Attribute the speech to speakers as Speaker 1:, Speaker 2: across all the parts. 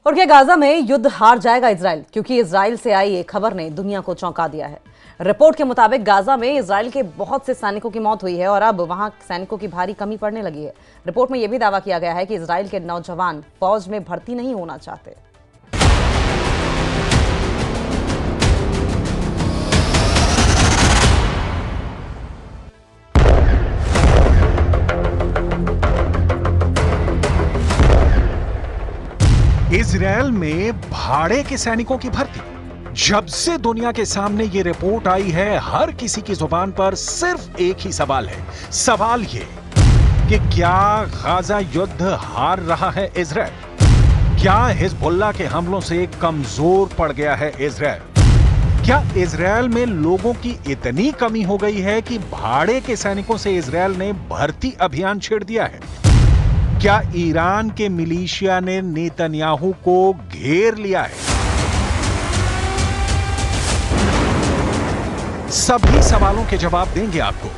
Speaker 1: और क्या गाजा में युद्ध हार जाएगा इजराइल? क्योंकि इजराइल से आई एक खबर ने दुनिया को चौंका दिया है। रिपोर्ट के मुताबिक गाजा में इजराइल के बहुत से सैनिकों की मौत हुई है और अब वहां सैनिकों की भारी कमी पड़ने लगी है। रिपोर्ट में यह भी दावा किया गया है कि इजराइल के नौजवान फौज में भर्ती नहीं होना चाहते।
Speaker 2: इजरायल में भाड़े के सैनिकों की भर्ती। जब से दुनिया के सामने ये रिपोर्ट आई है, हर किसी की जुबान पर सिर्फ एक ही सवाल है। सवाल ये कि क्या गाजा युद्ध हार रहा है इजरायल? क्या हिजबुल्लाह के हमलों से कमजोर पड़ गया है इजरायल? क्या इजरायल में लोगों की इतनी कमी हो गई है कि भाड़े के सैनिकों से इजरायल ने भर्ती अभियान छेड़ दिया है? क्या ईरान के मिलिशिया ने नेतन्याहू को घेर लिया है? सभी सवालों के जवाब देंगे आपको,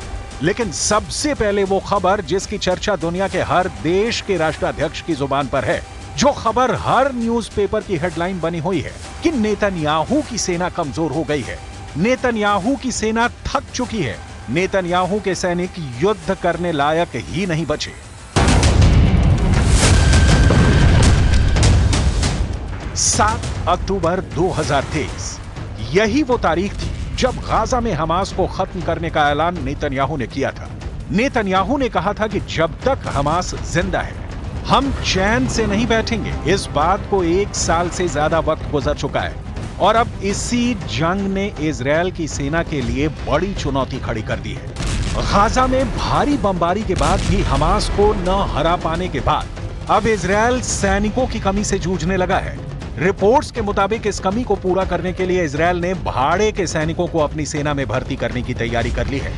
Speaker 2: लेकिन सबसे पहले वो खबर जिसकी चर्चा दुनिया के हर देश के राष्ट्राध्यक्ष की जुबान पर है, जो खबर हर न्यूज़पेपर की हेडलाइन बनी हुई है कि नेतन्याहू की सेना कमजोर हो गई है, नेतन्याहू की सेना थक चुकी है, नेतन्याहू के सैनिक युद्ध करने लायक ही नहीं बचे। 7 अक्टूबर 2023 यही वो तारीख थी जब गाजा में हमास को खत्म करने का ऐलान नेतन्याहू ने किया था। नेतन्याहू ने कहा था कि जब तक हमास जिंदा है, हम चैन से नहीं बैठेंगे। इस बात को 1 साल से ज्यादा वक्त गुजर चुका है और अब इसी जंग ने इजरायल की सेना के लिए बड़ी चुनौती खड़ी कर दी है। गाजा में भारी बमबारी के बाद भी हमास को न हरा पाने के बाद अब इजरायल सैनिकों की कमी से जूझने लगा है। रिपोर्ट्स के मुताबिक इस कमी को पूरा करने के लिए इजरायल ने भाड़े के सैनिकों को अपनी सेना में भर्ती करने की तैयारी कर ली है।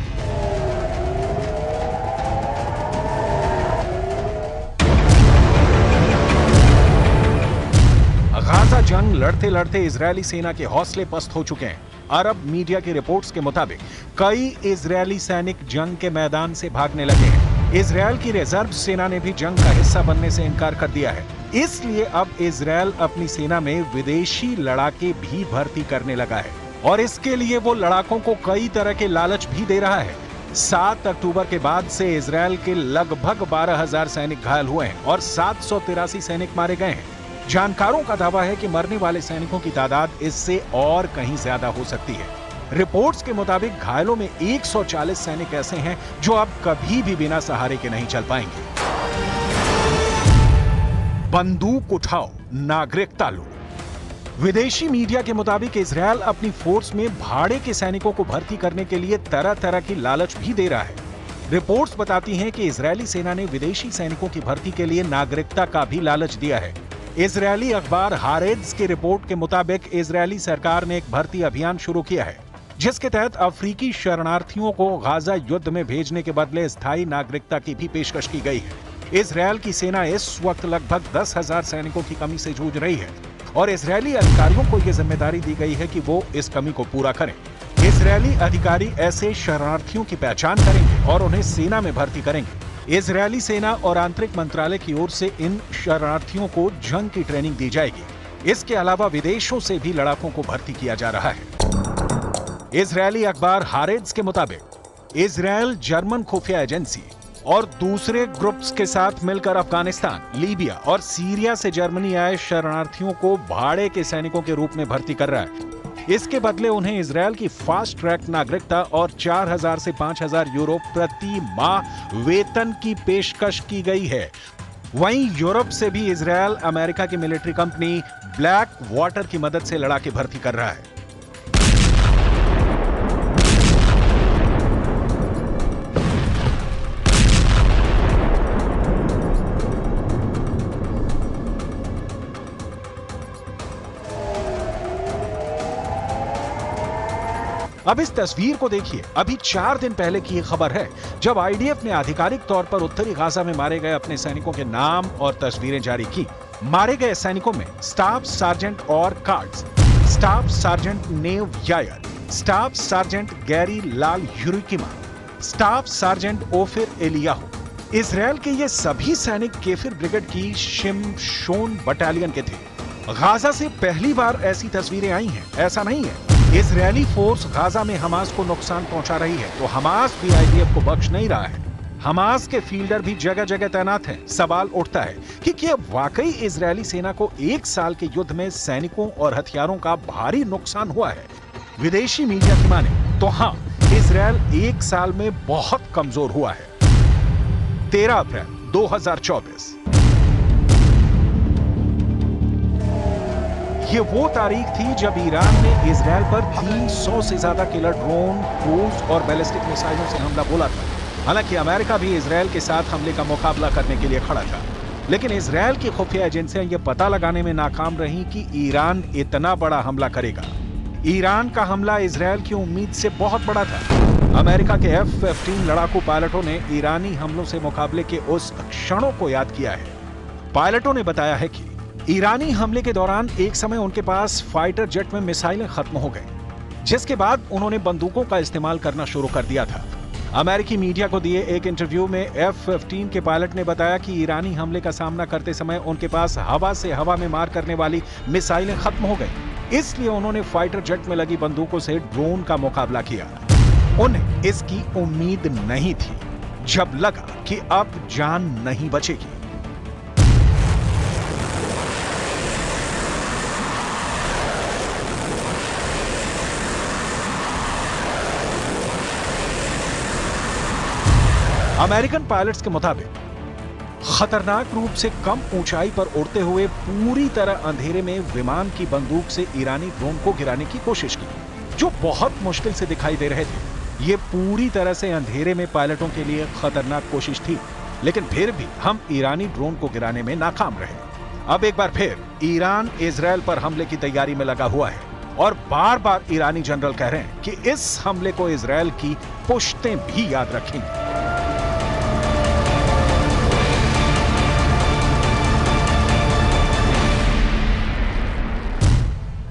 Speaker 2: गाजा जंग लड़ते लड़ते इजरायली सेना के हौसले पस्त हो चुके हैं। अरब मीडिया की रिपोर्ट्स के मुताबिक कई इजरायली सैनिक जंग के मैदान से भागने लगे हैं। इजरायल की रिजर्व सेना ने भी जंग का हिस्सा बनने से इनकार कर दिया है। इसलिए अब इजरायल अपनी सेना में विदेशी लड़ाके भी भर्ती करने लगा है और इसके लिए वो लड़ाकों को कई तरह के लालच भी दे रहा है। 7 अक्टूबर के बाद से इजरायल के लगभग 12,000 सैनिक घायल हुए हैं और 783 सैनिक मारे गए हैं। जानकारों का दावा है कि मरने वाले सैनिकों की तादाद इससे और कहीं ज्यादा हो सकती है। रिपोर्ट्स के मुताबिक घायलों में 140 सैनिक ऐसे हैं जो अब कभी भी बिना सहारे के नहीं चल पाएंगे। बंदूक उठाओ, नागरिकता लो। विदेशी मीडिया के मुताबिक इजरायल अपनी फोर्स में भाड़े के सैनिकों को भर्ती करने के लिए तरह तरह की लालच भी दे रहा है। रिपोर्ट्स बताती हैं कि इजरायली सेना ने विदेशी सैनिकों की भर्ती के लिए नागरिकता का भी लालच दिया है। इजरायली अखबार हारेट्ज की रिपोर्ट के मुताबिक इजरायली सरकार ने एक भर्ती अभियान शुरू किया है, जिसके तहत अफ्रीकी शरणार्थियों को गाजा युद्ध में भेजने के बदले स्थायी नागरिकता की भी पेशकश की गई है। इजरायल की सेना इस वक्त लगभग 10,000 सैनिकों की कमी से जूझ रही है और इजरायली अधिकारियों को यह जिम्मेदारी दी गई है कि वो इस कमी को पूरा करें। इजरायली अधिकारी ऐसे शरणार्थियों की पहचान करेंगे और उन्हें सेना में भर्ती करेंगे। इजरायली सेना और आंतरिक मंत्रालय की ओर से इन शरणार्थियों को जंग की ट्रेनिंग दी जाएगी। इसके अलावा विदेशों से भी लड़ाकों को भर्ती किया जा रहा है। इजरायली अखबार हारेट्ज के मुताबिक इजरायल जर्मन खुफिया एजेंसी और दूसरे ग्रुप्स के साथ मिलकर अफगानिस्तान, लीबिया और सीरिया से जर्मनी आए शरणार्थियों को भाड़े के सैनिकों के रूप में भर्ती कर रहा है। इसके बदले उन्हें इजरायल की फास्ट ट्रैक नागरिकता और 4,000 से 5,000 यूरो प्रति माह वेतन की पेशकश की गई है। वहीं यूरोप से भी इजरायल अमेरिका की मिलिट्री कंपनी ब्लैक वाटर की मदद से लड़ाके भर्ती कर रहा है। अब इस तस्वीर को देखिए। अभी 4 दिन पहले की ये खबर है जब आईडीएफ ने आधिकारिक तौर पर उत्तरी गाजा में मारे गए अपने सैनिकों के नाम और तस्वीरें जारी की। मारे गए सैनिकों में स्टाफ सार्जेंट और कार्ड्स, staff sergeant Nave Yair, staff sergeant गैरी लाल यूरिकिमा, staff sergeant Ofir Eliyahu. Israel के ये सभी सैनिक केफिर ब्रिगेड की शिमशोन बटालियन के थे। गाजा से पहली बार ऐसी तस्वीरें आई हैं, ऐसा नहीं है। इजरायली फोर्स गाजा में हमास को नुकसान पहुंचा रही है तो हमास भी आईडीएफ को बख्श नहीं रहा है। हमास के फील्डर भी जगह जगह तैनात हैं। सवाल उठता है कि क्या वाकई इजरायली सेना को 1 साल के युद्ध में सैनिकों और हथियारों का भारी नुकसान हुआ है? विदेशी मीडिया की माने तो हाँ, इजरायल 1 साल में बहुत कमजोर हुआ है। 13 अप्रैल 2024 ये वो तारीख थी जब ईरान ने इजरायल पर 300 से ज्यादा किलर ड्रोन, क्रूज और बैलिस्टिक मिसाइलों से हमला बोला था। हालांकि अमेरिका भी इजरायल के साथ हमले का मुकाबला करने के लिए खड़ा था, लेकिन इजरायल की खुफिया एजेंसियां ये पता लगाने में नाकाम रहीं कि ईरान इतना बड़ा हमला करेगा। ईरान का हमला इजरायल की उम्मीद से बहुत बड़ा था। अमेरिका के F-15 लड़ाकू पायलटों ने ईरानी हमलों से मुकाबले के उस क्षणों को याद किया है। पायलटों ने बताया है कि ईरानी हमले के दौरान एक समय उनके पास फाइटर जेट में मिसाइलें खत्म हो गई, जिसके बाद उन्होंने बंदूकों का इस्तेमाल करना शुरू कर दिया था। अमेरिकी मीडिया को दिए एक इंटरव्यू में F-15 के पायलट ने बताया कि ईरानी हमले का सामना करते समय उनके पास हवा से हवा में मार करने वाली मिसाइलें खत्म हो गई, इसलिए उन्होंने फाइटर जेट में लगी बंदूकों से ड्रोन का मुकाबला किया। उन्हें इसकी उम्मीद नहीं थी जब लगा कि अब जान नहीं बचेगी। अमेरिकन पायलट्स के मुताबिक खतरनाक रूप से कम ऊंचाई पर उड़ते हुए पूरी तरह अंधेरे में विमान की बंदूक से ईरानी ड्रोन को गिराने की कोशिश की, जो बहुत मुश्किल से दिखाई दे रहे थे। ये पूरी तरह से अंधेरे में पायलटों के लिए खतरनाक कोशिश थी, लेकिन फिर भी हम ईरानी ड्रोन को गिराने में नाकाम रहे। अब एक बार फिर ईरान इजरायल पर हमले की तैयारी में लगा हुआ है और बार बार ईरानी जनरल कह रहे हैं कि इस हमले को इजरायल की पुश्तें भी याद रखेंगी।